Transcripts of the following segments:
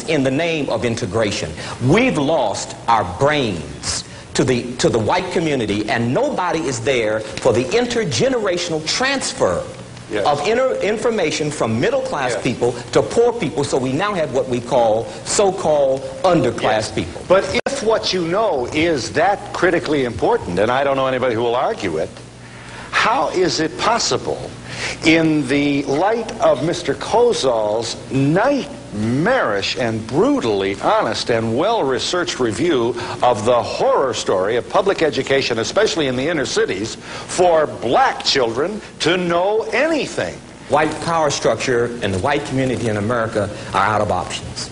in the name of integration. We've lost our brains to the white community, and nobody is there for the intergenerational transfer of information from middle-class people to poor people, so we now have what we call so-called underclass people. But if what you know is that critically important, and I don't know anybody who will argue it, how is it possible, in the light of Mr. Kozol's nightmarish and brutally honest and well-researched review of the horror story of public education, especially in the inner cities, for black children to know anything? White power structure and the white community in America are out of options.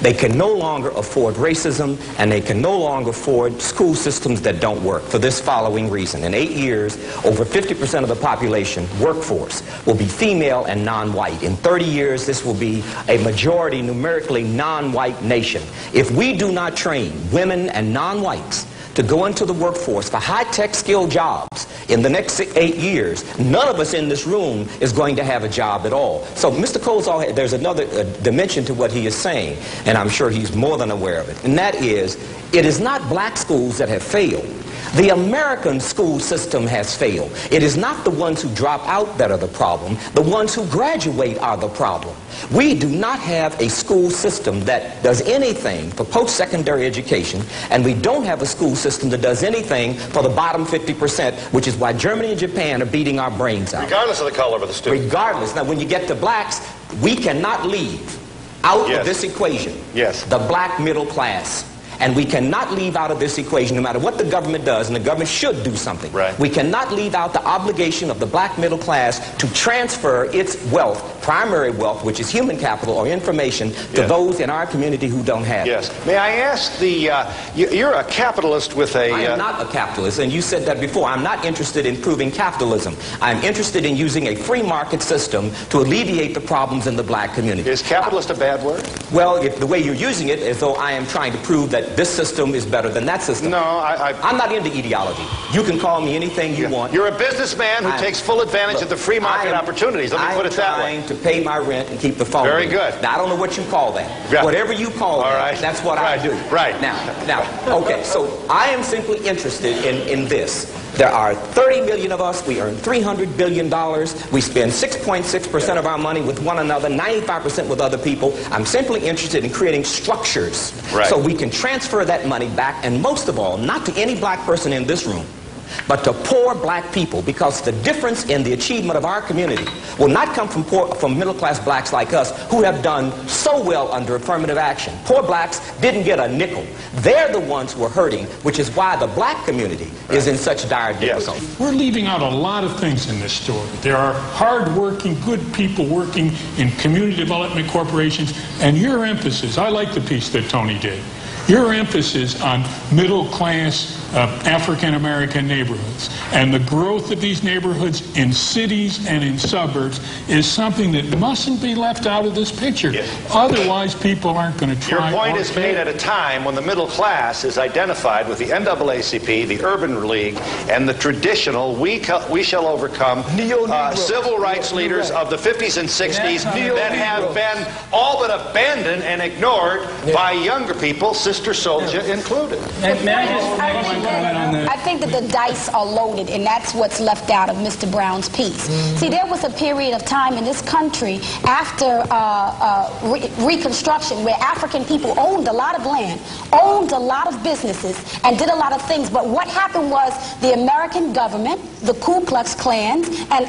They can no longer afford racism, and they can no longer afford school systems that don't work for this following reason. In 8 years, over 50% of the population workforce will be female and non-white. In 30 years, this will be a majority numerically non-white nation. If we do not train women and non-whites to go into the workforce for high-tech skilled jobs in the next 8 years, none of us in this room is going to have a job at all. So Mr. Kozol, there's another dimension to what he is saying, and I'm sure he's more than aware of it, and that is, it is not black schools that have failed. The American school system has failed. It is not the ones who drop out that are the problem. The ones who graduate are the problem. We do not have a school system that does anything for post-secondary education, and we don't have a school system that does anything for the bottom 50%, which is why Germany and Japan are beating our brains out. Regardless of the color of the student. Regardless. Now, when you get to blacks, we cannot leave out of this equation the black middle class. And we cannot leave out of this equation, no matter what the government does, and the government should do something. We cannot leave out the obligation of the black middle class to transfer its wealth, primary wealth, which is human capital or information, to those in our community who don't have it. May I ask you're a capitalist with a... I am not a capitalist, and you said that before. I'm not interested in proving capitalism. I'm interested in using a free market system to alleviate the problems in the black community. Is capitalist a bad word? Well, if the way you're using it is though I am trying to prove that this system is better than that system. No, I'm not into ideology. You can call me anything you want. You're a businessman who takes full advantage of the free market opportunities. Let me put it that way. I'm trying to pay my rent and keep the phone. Very good. Now, I don't know what you call that. Whatever you call that, that's what I do. Now, okay, so I am simply interested in this. There are 30 million of us. We earn $300 billion. We spend 6.6% of our money with one another, 95% with other people. I'm simply interested in creating structures so we can transfer that money back, and most of all, not to any black person in this room, but to poor black people, because the difference in the achievement of our community will not come from middle-class blacks like us who have done so well under affirmative action. Poor blacks didn't get a nickel. They're the ones who are hurting, which is why the black community is in such dire difficulty. We're leaving out a lot of things in this story. There are hard-working, good people working in community development corporations, and your emphasis, I like the piece that Tony did, your emphasis on middle-class African-American neighborhoods and the growth of these neighborhoods in cities and in suburbs is something that mustn't be left out of this picture. Otherwise, people aren't going to try. Your point is made at a time when the middle class is identified with the NAACP, the Urban League, and the traditional We Shall Overcome civil rights leaders of the 50s and 60s that have been all but abandoned and ignored by younger people, Sister Souljah included. I think that the dice are loaded, and that's what's left out of Mr. Brown's piece. See, there was a period of time in this country after Reconstruction where African people owned a lot of land, owned a lot of businesses, and did a lot of things. But what happened was the American government, the Ku Klux Klan, and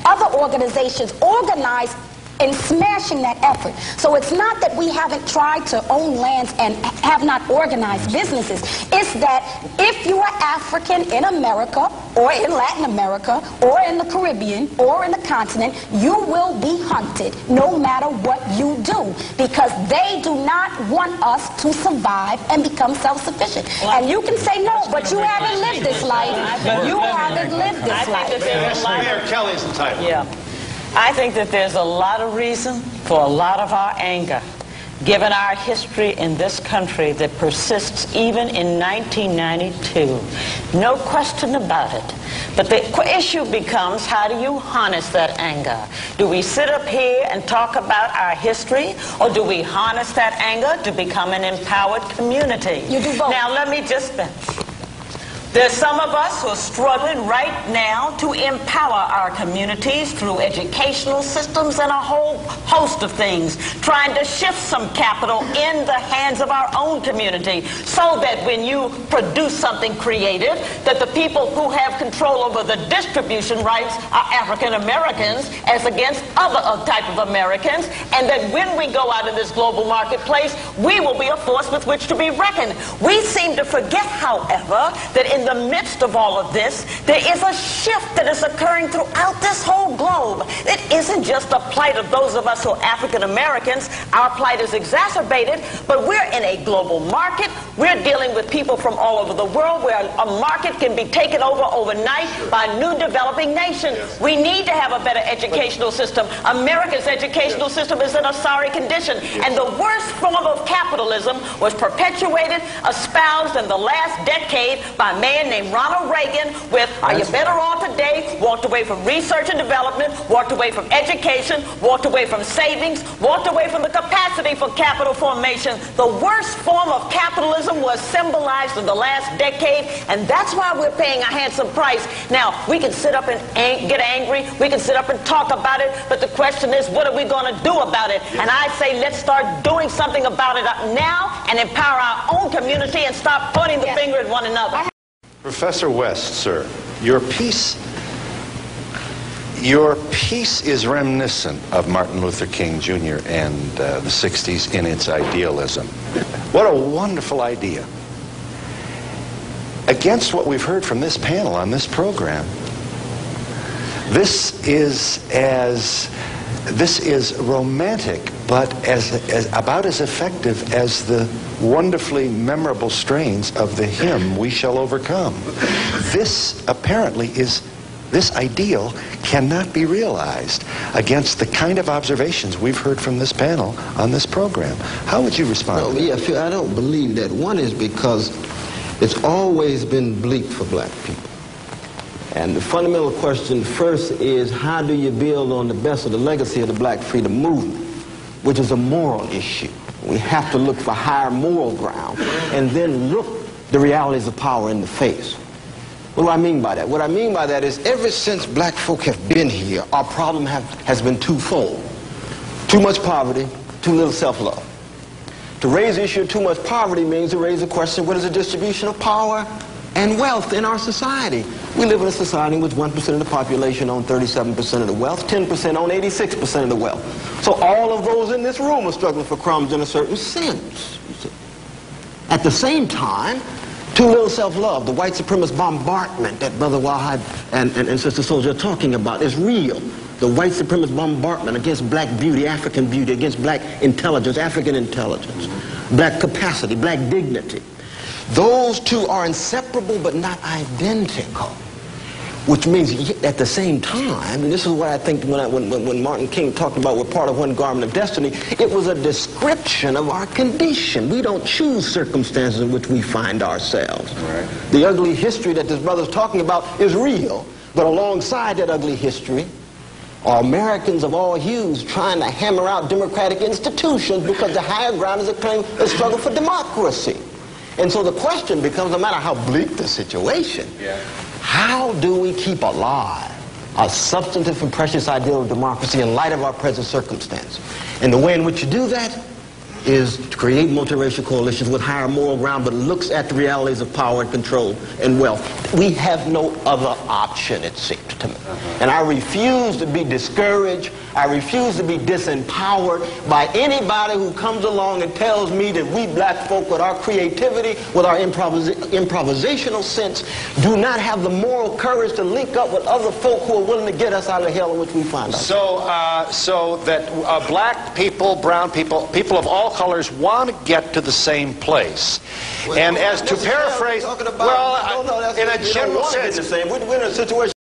other organizations organized in smashing that effort. So it's not that we haven't tried to own lands and have not organized businesses. It's that if you are African in America or in Latin America or in the Caribbean or in the continent, you will be hunted no matter what you do, because they do not want us to survive and become self-sufficient. And you can say no, but you haven't lived this life. You haven't lived this life. Mayor Kelly's entitled. I think that there's a lot of reason for a lot of our anger. given our history in this country that persists even in 1992. No question about it. But the issue becomes, how do you harness that anger? Do we sit up here and talk about our history, or do we harness that anger to become an empowered community? You do both. Now, let me just finish. There's some of us who are struggling right now to empower our communities through educational systems and a whole host of things, trying to shift some capital in the hands of our own community so that when you produce something creative, that the people who have control over the distribution rights are African Americans as against other type of Americans, and that when we go out in this global marketplace, we will be a force with which to be reckoned. We seem to forget, however, that in the midst of all of this, there is a shift that is occurring throughout this whole globe. It isn't just the plight of those of us who are African Americans. Our plight is exacerbated, but we're in a global market. We're dealing with people from all over the world where a market can be taken over overnight by new developing nations. We need to have a better educational system. America's educational system is in a sorry condition, and the worst form of capitalism was perpetuated, espoused in the last decade by a man named Ronald Reagan with, are you better off today? Walked away from research and development, walked away from education, walked away from savings, walked away from the capacity for capital formation. The worst form of capitalism was symbolized in the last decade, and that's why we're paying a handsome price. Now, we can sit up and get angry, we can sit up and talk about it, but the question is, what are we going to do about it? And I say, let's start doing something about it now and empower our own community and stop pointing the finger at one another. Professor West, sir, your piece is reminiscent of Martin Luther King Jr. and the 60s in its idealism. What a wonderful idea. Against what we've heard from this panel on this program, this is romantic, but about as effective as the wonderfully memorable strains of the hymn, We Shall Overcome. This apparently is, this ideal cannot be realized against the kind of observations we've heard from this panel on this program. How would you respond to that? Yeah, Phil, I don't believe that. One is because it's always been bleak for black people. And the fundamental question first is, how do you build on the best of the legacy of the black freedom movement, which is a moral issue. We have to look for higher moral ground and then look the realities of power in the face. What do I mean by that? What I mean by that is, ever since black folk have been here, our problem has been twofold. Too much poverty, too little self-love. To raise the issue of too much poverty means to raise the question, what is the distribution of power and wealth in our society? We live in a society in which 1% of the population own 37% of the wealth, 10% own 86% of the wealth. So all of those in this room are struggling for crumbs in a certain sense. At the same time, too little self-love. The white supremacist bombardment that Brother Wahid and Sister Soldier are talking about is real. The white supremacist bombardment against black beauty, African beauty, against black intelligence, African intelligence, black capacity, black dignity. Those two are inseparable but not identical. Which means at the same time, and this is what I think when Martin King talked about we're part of one garment of destiny, it was a description of our condition. We don't choose circumstances in which we find ourselves. Right. The ugly history that this brother's talking about is real, but alongside that ugly history are Americans of all hues trying to hammer out democratic institutions because the higher ground is a struggle for democracy. And so the question becomes, no matter how bleak the situation, how do we keep alive a substantive and precious ideal of democracy in light of our present circumstance? And the way in which you do that is to create multiracial coalitions with higher moral ground, but looks at the realities of power and control and wealth. We have no other option, it seems to me. And I refuse to be discouraged. I refuse to be disempowered by anybody who comes along and tells me that we black folk, with our creativity, with our improvisational sense, do not have the moral courage to link up with other folk who are willing to get us out of the hell in which we find ourselves. So that black people, brown people, people of all colors want to get to the same place. Well, and as to paraphrase, well, in a general sense, we're in a situation